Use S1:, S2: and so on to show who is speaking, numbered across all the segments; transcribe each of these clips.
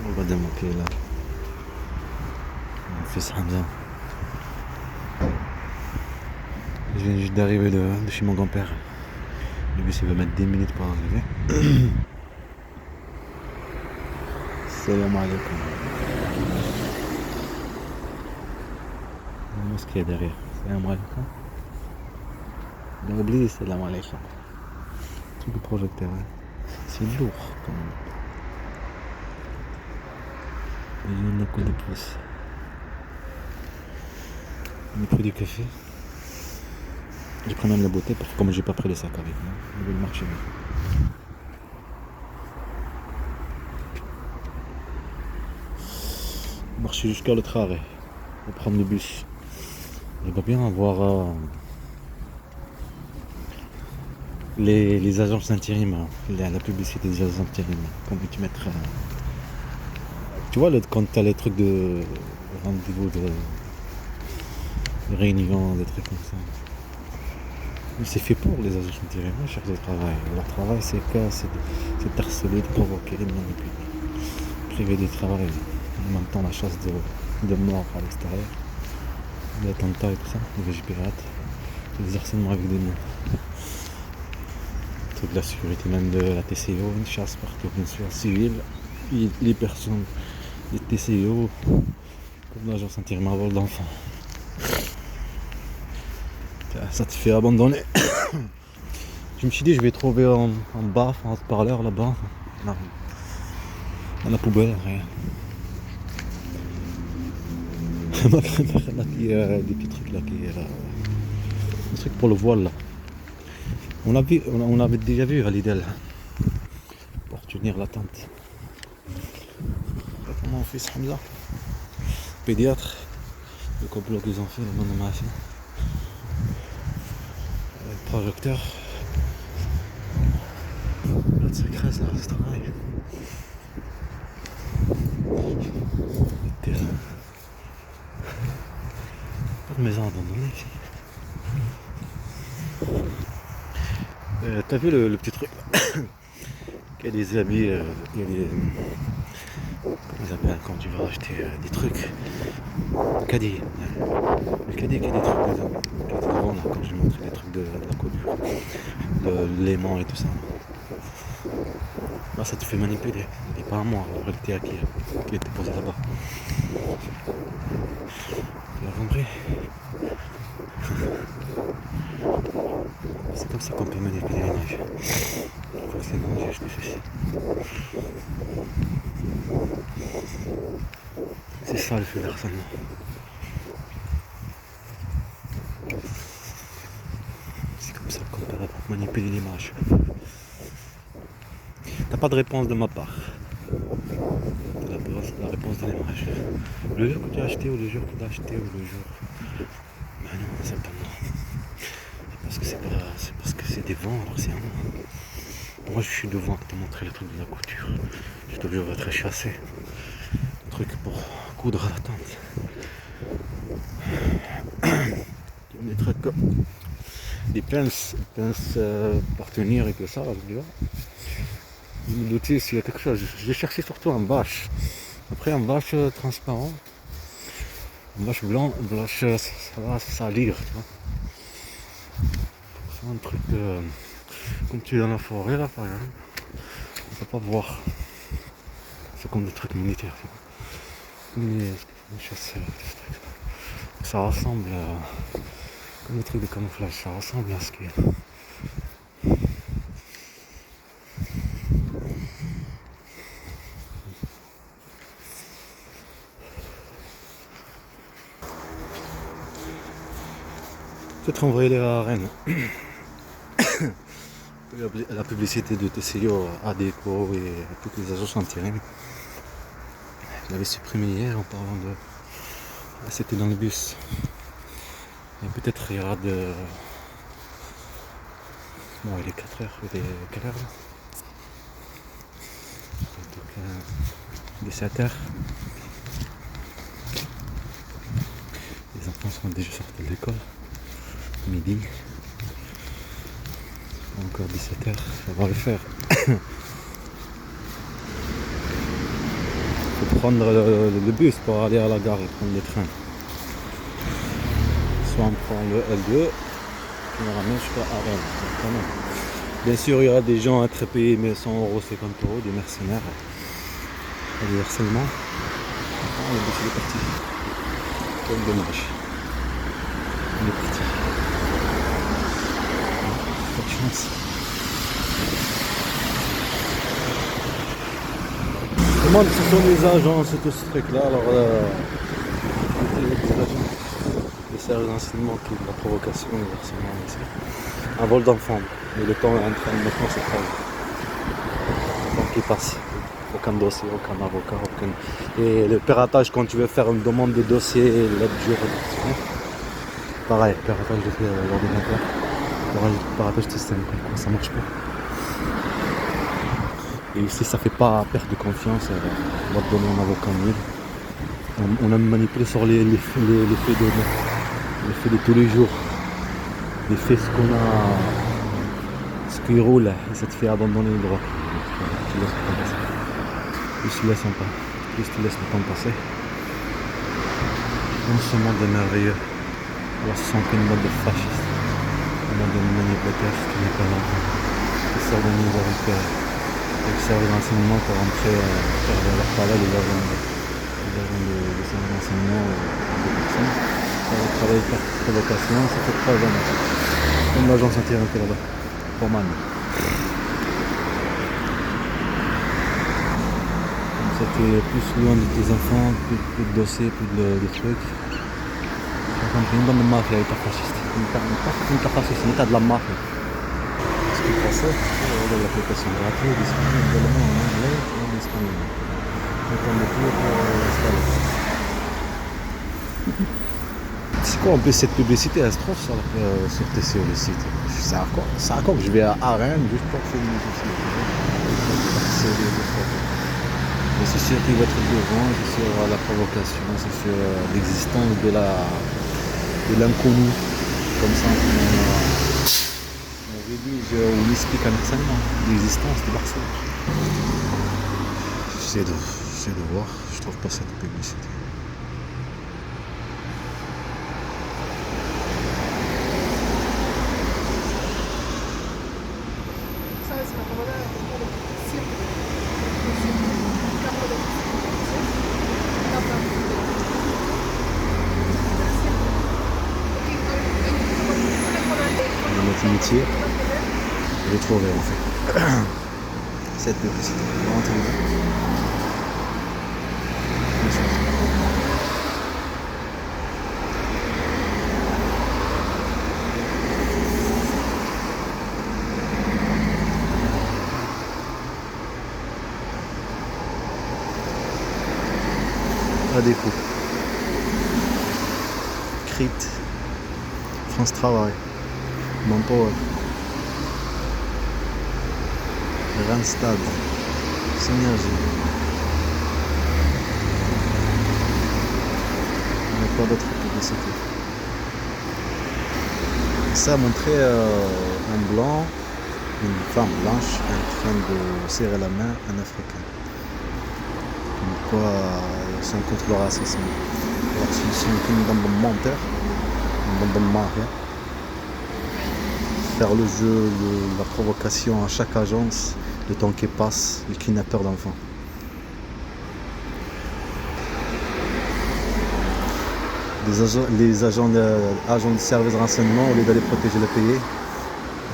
S1: Regardez mon pied là. Mon fils Hamza. Je viens juste d'arriver de chez mon grand-père. Le bus il va mettre 10 minutes pour arriver. Salam alaikum. La mosquée est derrière. Salam alaikum. J'ai oublié salam alaikum. Truc de projecteur. Hein. C'est lourd quand même. Il y a un coup de pouce. J'ai pris du café. J'ai pris même la bouteille parce que comme j'ai pas pris les sacs avec moi, je vais le marcher. Marcher jusqu'à l'autre arrêt pour prendre le bus. J'aimerais bien avoir les agences d'intérim, la publicité des agences d'intérim. Comment tu mettrais tu vois quand tu as les trucs de rendez-vous de réunion, des trucs comme ça. C'est fait pour les agents d'intérim, ils cherchent du travail. Leur travail c'est de harceler, de provoquer, de manipuler. Priver du travail. En même temps la chasse de mort à l'extérieur. Des attentats et tout ça, des Vigipirates, des harcèlements avec des mots. Truc de la sécurité, même de la TCO, une chasse partout, bien sûr, civile. Les personnes, les TCO, comme l'agence intérim à vol d'enfants. Ça te fait abandonner. Je me suis dit, je vais trouver en bas, en haut-parleur là-bas, dans la poubelle, rien. Ma grand-mère là qui des petits trucs là qui des trucs pour le voile là. On avait déjà vu à Lidl pour tenir la tente. Mon fils Hamza, pédiatre, le complot qu'ils ont fait, le monomachine. Le projecteur. L'autre s'écrase là, c'est travail. Pas de maison abandonnée ici. T'as vu le petit truc là? Il y a des habits, il y a des. Comment ils appellent quand tu vas acheter des trucs? Le caddie. Le caddie qui a des trucs dedans. Qui était devant là quand j'ai montré les trucs de la couture. De l'aimant et tout ça. Là ça te fait manipuler. Il n'est pas à moi, en réalité à qui était posé là-bas. Tu l'as compris? C'est comme ça qu'on peut manipuler l'image. Forcément, j'ai acheté ceci. C'est ça le feu d'harcèlement. C'est comme ça qu'on peut manipuler l'image. T'as pas de réponse de ma part. La réponse de l'image. Le jour que tu as acheté ou le jour que tu as acheté ou le jour. Ben non, c'est pas moi. C'est parce que c'est des vents, alors c'est un moi. Moi je suis devant te montrer le truc de la couture. Je devrais être chassé. Un truc pour coudre à la tente. Des trucs comme des pinces pour tenir et tout ça, tu vois. Je me doutais s'il y a quelque chose. J'ai cherché surtout un vache. Après un vache transparent. Un vache blanc, un vache ça va salir, tu vois. Un truc comme tu es dans la forêt là par exemple, on peut pas voir. C'est comme des trucs militaires, comme les chasseurs, ça ressemble comme des trucs de camouflage, ça ressemble à ce qu'il y a. Peut-être envoyer à Rennes. La publicité de TCO, ADECO et toutes les agences intérim. Je l'avais supprimé hier en parlant de. C'était dans le bus. Et peut-être il y aura de. Bon, il est 4h, il est quelle heure là? Donc 17h. Les enfants sont déjà sortis de l'école. Midi. Encore 17h, ça va le faire. faut prendre le bus pour aller à la gare et prendre le train. Soit on prend le L2 qui nous ramène jusqu'à Arène. Bien sûr, il y aura des gens à être payés 100 €, 50 €, des mercenaires, des harcèlements. Ah, le bus il est parti. Quel dommage. Il est parti. Pas de chance. Comment ce sont les agents, c'est tout ce truc-là. Alors, les services d'enseignement qui de la provocation, les harcèlements ici. Un vol d'enfant. Et le temps est en train de maintenant se faire. Donc il passe. Aucun dossier, aucun avocat, aucun. Et le piratage, quand tu veux faire une demande de dossier, l'aide juridictionnelle, pareil, piratage de l'ordinateur, piratage système, ça marche pas. Et ici, ça fait pas perte de confiance, on va te donner un avocat nul. On a manipulé sur les faits de tous les jours. Les faits, ce qui roule, et ça te fait abandonner le droit. Tu laisses le temps passer. Plus tu laisses le temps passer. Ce monde est merveilleux. Alors, ce sont qu'une bande de fascistes, une bande de manipulateurs qui n'est pas là, qui s'organisent avec le service d'enseignement pour rentrer faire leur travail, les agents de service d'enseignement des personnes. Ça va travailler par provocation, ça fait 3 ans maintenant. Comme l'agence anti-RT là-bas, pour Man. Comme ça tu es plus loin de tes enfants, plus de dossiers, plus de trucs. Une bande de mafia hyper-fasciste. Une hyper-fasciste, c'est l'état de la mafia. Ce qui est passé, c'est l'application gratuite, disponible également en anglais et en espagnol. On est tout pour l'installer. C'est quoi en plus cette publicité? Elle se trouve sur le site. C'est à quoi que je vais à Arène juste pour faire une publicité. Mais c'est sûr qu'il va être devant, c'est sur la provocation, c'est sur l'existence de l'inconnu. Comme ça, on rédige ou on explique un enseignement l'existence de Barcelone. J'essaie de voir, je trouve pas cette publicité. Notre métier, je l'ai trouvé en fait. Cette publicité. À défaut. Crit. France Travail. Manpower. Randstad. Synergie. On n'a pas d'autres publicités. Ça a montré un blanc, une femme blanche en train de serrer la main à un Africain. Comme quoi ils sont contre le racisme. Alors s'ils sont une bande de menteurs, une bande de mafias. Faire le jeu, la provocation à chaque agence, le temps qui passe, les kidnappeurs d'enfants. Les agents de service de renseignement, au lieu d'aller protéger le pays,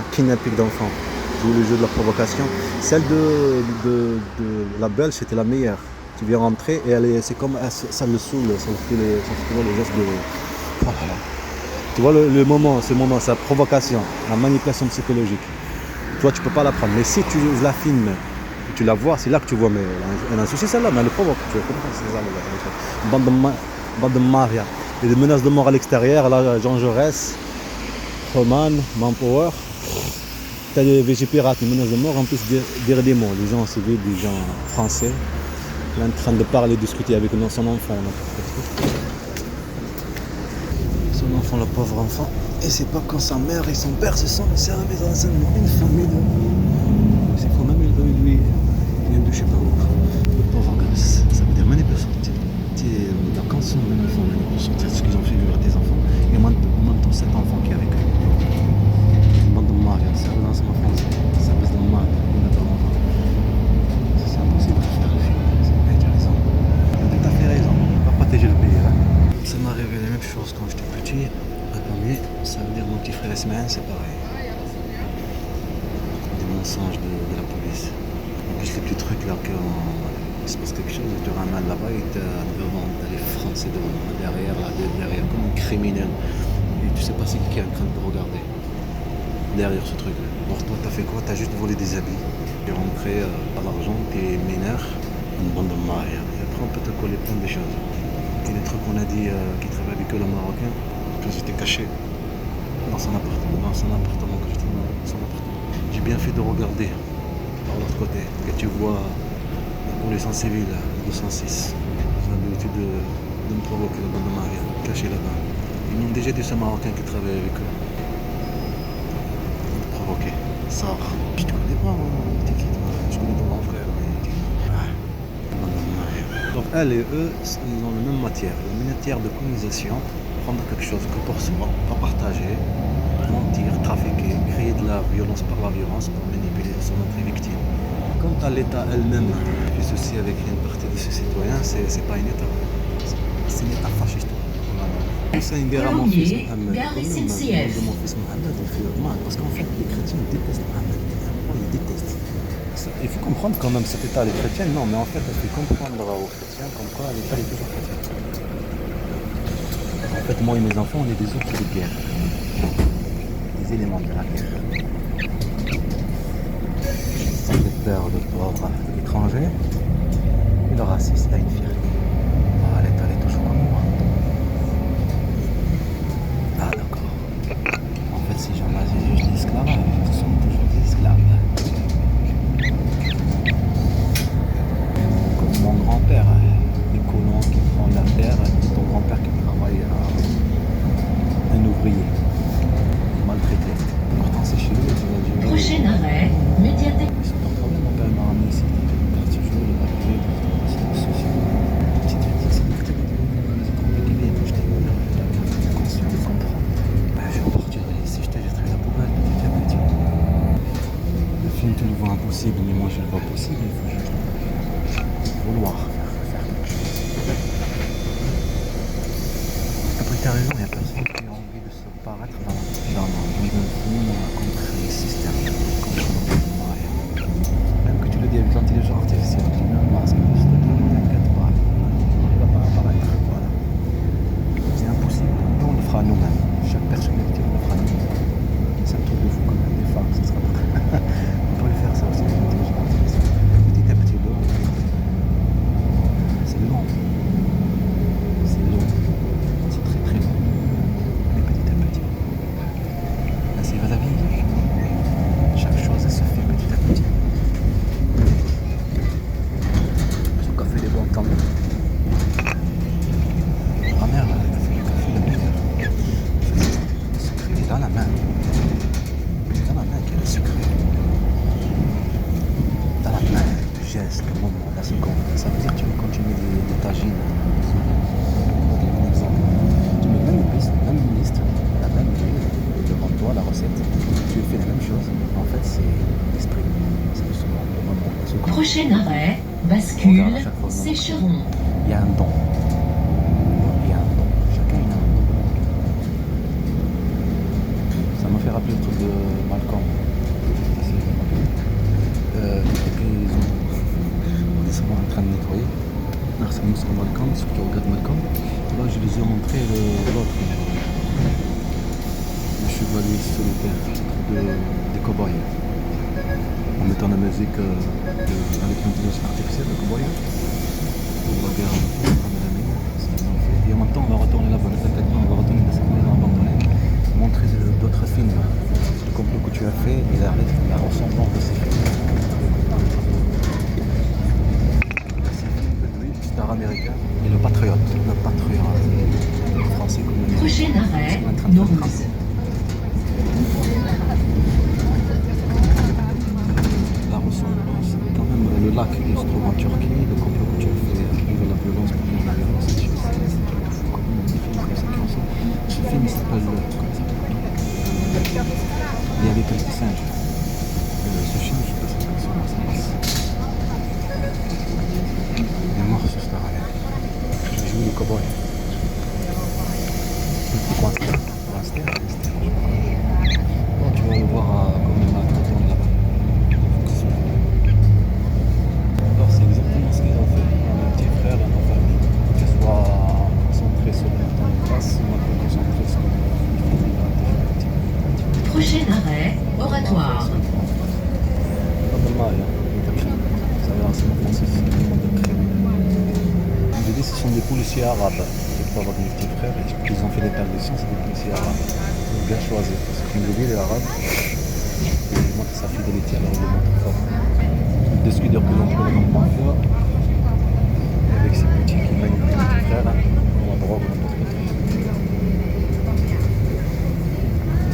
S1: un kidnapping d'enfants. Jouer le jeu de la provocation. Celle de la Belge, c'était la meilleure. Tu viens rentrer et c'est comme ça le saoule, ça fait les gestes de. Oh là là. Tu vois le moment, sa provocation, la manipulation psychologique. Toi, tu peux pas la prendre. Mais si tu la filmes, tu la vois, c'est là que tu vois. Mais elle a un souci celle-là, mais elle le provoque. Tu vois, bande de mafia. Et des menaces de mort à l'extérieur. Là, Jean Jaurès, Roman, Manpower. T'as des VG pirates, des menaces de mort. En plus, dire des mots. Les gens civils, des gens français. Là, en train de parler, discuter avec son enfant. Son enfant, le pauvre enfant. Et c'est pas quand sa mère et son père se sont services d'enseignement. Une famille de. C'est quand même lui. Il vient de je sais pas où. Le pauvre gosse. Ça veut dire chose quand j'étais petit. Attendez, ça veut dire mon petit frère Ismaël, c'est pareil. Des mensonges de la police. En plus, les petits trucs là, il se passe quelque chose, ils te ramènent là-bas, ils te devant, t'as les Français devant, derrière, là, derrière, comme un criminel. Et tu sais pas c'est qui est en train de te regarder. Derrière ce truc. Alors toi, t'as fait quoi? T'as juste volé des habits. T'es rentré à l'argent, t'es mineur, une bande de mailles. Et après, on peut te coller plein de choses. Et les trucs qu'on a dit qui travaillent avec eux, le Marocain, que j'étais caché dans son appartement, que j'étais dans son appartement. J'ai bien fait de regarder par l'autre côté. Et tu vois la police en civil, 206. Ils ont l'habitude de me provoquer la bande de mailles, caché là-bas. Ils m'ont déjà dit ce Marocain qui travaille avec eux. Ok, ça. Je te connais pas, t'es qui toi? Je connais ton grand frère, mais t'es qui? Donc elle et eux, ils ont la même matière de colonisation, prendre quelque chose que pour soi, pas partager, mentir, trafiquer, créer de la violence par la violence pour manipuler son autre victime. Quant à l'État elle-même, fait ceci avec une partie de ses citoyens, c'est pas un État. C'est un État fasciste. C'est une guerre à mon fils Mohamed. De mon fils Mohamed, parce qu'en fait, les chrétiens détestent Mohamed. Ils détestent. Il faut comprendre quand même cet État, les chrétiens, non, mais en fait, il faut comprendre aux chrétiens comme quoi l'État est toujours chrétien. En fait, moi et mes enfants, on est des ours de guerre. Des éléments de la guerre. Ça fait peur de pauvres étrangers et le racisme a une fierté. Ah, l'État est toujours comme moi. Ah d'accord. En fait, si jamais j'ai juge l'esclavage, ce sont toujours des esclaves. Comme mon grand-père, les colons qui prennent la terre, et ton grand-père qui travaille un ouvrier, maltraité. Pourtant c'est chez lui, tu vas dire.
S2: Prochain arrêt, médiathèque.
S1: C'est pas un problème, mon père m'a ramené ici. Quartier chaud, le papier, c'est social. Petite vie, c'est des trucs. C'est compliqué, je t'ai dit. Conscient de comprendre. Je vais partir ici, je t'ai jetterai la poubelle petit à petit. Le film, tu le vois impossible, mais moi je le vois possible. Il faut juste vouloir faire quelque chose. Après, t'as raison, il n'y a personne qui a envie de se paraître dans un film contre les systèmes, contre le moyen. Même que tu le dis avec l'intelligence artificielle, tu mets un masque, tu t'inquiète pas, il ne va pas apparaître. Voilà. C'est impossible. Nous, on le fera nous-mêmes. Chaque personnalité, on le fera nous-mêmes. C'est un truc de fou quand même. Les femmes, ça sera pas. On peut le faire ça aussi, l'intelligence artificielle. Petit à petit, l'eau. C'est long. C'est long. C'est très très long. Mais petit à petit. Là, c'est la vie. Chaque chose, elle se fait petit à petit. Son café, il est bon quand même. Ma mère, elle a fait le café, le meilleur. Le secret est dans la main. Dans la main qu'il y a le secret. Dans la main, le geste, le moment, la seconde. Ça veut dire que tu veux continuer des tagines. Je vais donner un exemple. Tu mets la même piste, la même liste, la même huile devant toi, la recette. Tu fais la même chose. En fait, c'est l'esprit. C'est le second, le moment, la seconde.
S2: Prochain arrêt, bascule, Sécheron.
S1: Il y a un don. Il y a un don. Chacun il a un don. Ça m'a fait rappeler le truc de Malcolm. Ils sont en train de nettoyer. Merci sur Malcolm, ceux qui regardent Malcolm. Là, je les ai montré l'autre. Le chevalier solitaire des cow-boys. En mettant la musique avec l'intelligence artificielle, le cow-boy. On va regarder ce qu'ils ont fait. Et en même temps, on va retourner là-bas. On va retourner dans cette maison abandonnée. Montrer d'autres films. Le complot que tu as fait et la ressemblance de ces films. Star américain et le patriote. Le français comme le
S2: Prochain arrêt, Nourouz.
S1: La ressemblance, quand même, le lac il se trouve en Turquie, le complot que tu as fait de la violence pour la violence, c'est un truc de fou quand même, des films comme ça qui ont ça. Ce film il s'appelle, comment ça s'appelle? Il y avait quelques singes. Ce film, je sais pas si c'est un singe. Il est mort ce Star américain. J'ai joué le cow-boy. policiers arabes. C'est pas avec mes petits frères, ils ont fait des permissions, c'est des policiers arabes. Donc bien choisi, parce que lui il est arabe, et il montre sa fidélité à leur demande fort. Il discute de plus en plus dans le mafia, et avec ses petits qui mènent les petits frères, on la drogue, on n'importe quoi.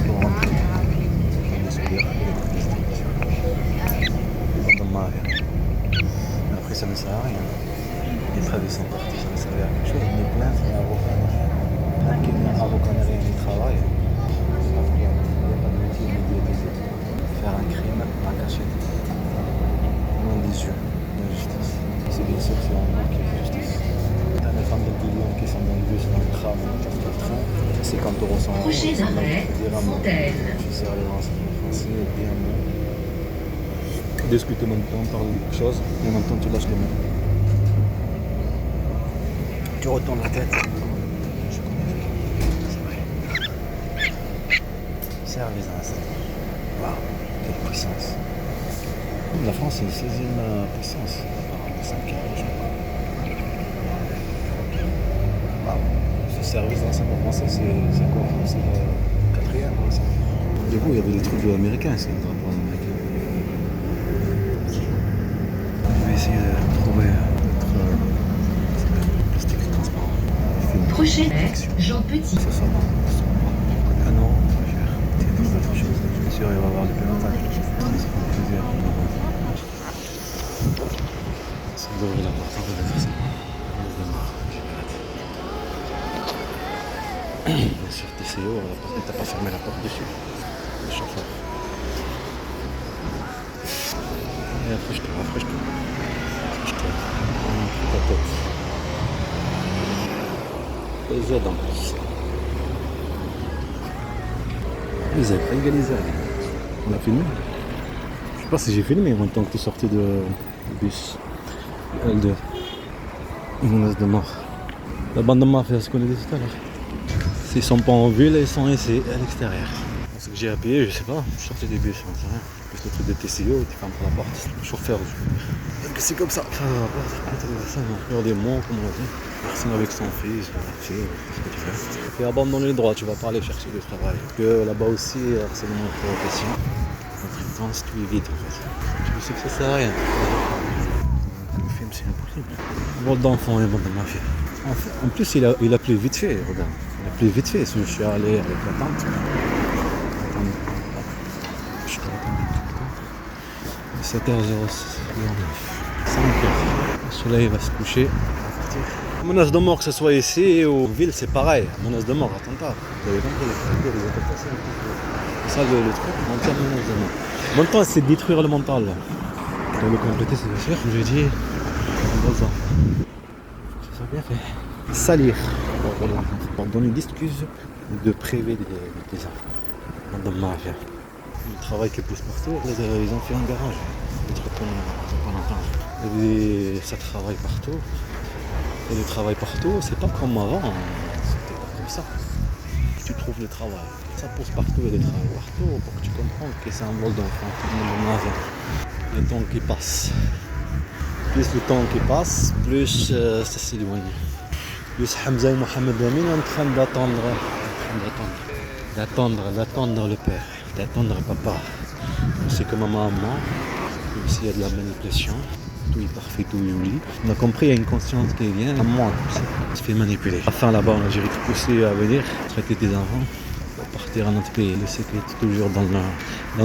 S1: Pour rentrer, on discute, dans ma vie. Mais après ça ne sert à rien. Les travailleurs sont partis, ça ne servait à quelque chose. Mais plein de avocats, plein qui viennent avocats rien, ils travaillent. Il n'y a pas de métier médiatisé. Faire un crime à cachette. Loin des yeux de la justice. C'est bien sûr que c'est en nous qui est la justice. T'as les femmes de clients qui sont dans le bus, dans le tram, dans le train. 50 euros, 100 euros.
S2: Prochain arrêt, Fontaine.
S1: Tu sers les renseignements français, bien bon. Tu discutes en même temps, parle de quelque chose, et en même temps tu lâches les mains. Tu retournes la tête. Je connais. C'est vrai. Service dans la salle. Waouh, quelle puissance. La France est la 16e puissance. Apparemment 5e, je crois. Waouh. Ce service dans la salle français, c'est quoi? C'est le 4e. Du coup, il y avait des trucs américains, c'est le drapeau américain. Je vais essayer de trouver notre plastique transparent.
S2: Prochain arrêt, Jean Petit.
S1: Ça sort ah non, pas cher. C'est d'autres choses. Je suis sûr qu'il va y avoir du pélotage. Ça fait plaisir. Ça doit ouvrir la porte, on va faire ça. Bien sûr, TCO, t'as pas fermé la porte dessus. Le chauffeur. Et rafraîche-toi, rafraîche-toi. Rafraîche-toi. Ta tête. Les aides en plus. Les aides, pas égalisées. On a filmé. Je sais pas si j'ai filmé en même temps que tu es sorti du bus. L2. Une menace de mort. La bande de mafia, ce qu'on a dit tout à l'heure. S'ils sont pas en ville, ils sont ici, à l'extérieur. Ce que j'ai appuyé, je sais pas. Je sortais du bus, on sait rien. Plus le truc de TCO, tu fermes la porte. Le chauffeur, c'est comme ça. Faire des mots, comme on dit. Personne avec son fils, qu'est-ce que tu fais? Tu fais abandonner le droit, tu vas pas aller chercher du travail. Que là-bas aussi, harcèlement et provocation. Notre intense, tu évites en fait. Tu sais que ça sert à rien. Le film, c'est impossible. Bande d'enfants et bande de mafia. En plus, il a plu vite fait, regarde. Il a plu vite fait. Je suis allé avec la tante. Je dois attendre 7h09. 5h. Le soleil va se coucher. Menace de mort, que ce soit ici ou en ville, c'est pareil. Menace de mort, attentat. Vous avez compris, les attentations. C'est ça le truc, mental, menace de mort. En même temps, c'est détruire le mental. Pour le compléter, c'est bien sûr. Je lui dis, en 2 ans. Ça soit bien fait. Salir. Pour donner une excuse de priver des enfants. De mafia. Le travail qui pousse partout, ils ont fait un garage. Ils pas longtemps. Et ça travaille partout. Et le travail partout, c'est pas comme avant. C'était pas comme ça. Tu trouves le travail. Ça pousse partout et le travail partout pour que tu comprennes que c'est un vol d'enfant. Le temps qui passe. Plus le temps qui passe, plus ça s'éloigne. Plus Hamza et Mohamed Amin en train d'attendre le père, d'attendre papa. C'est comme maman, aussi il y a de la manipulation. Tout est parfait, tout est joli. On a compris, il y a une conscience qui vient. À moi, tu se fait manipuler. Enfin, là-bas, en Algérie, tu pousses à venir traiter tes enfants pour partir à notre pays. Le secret est toujours dans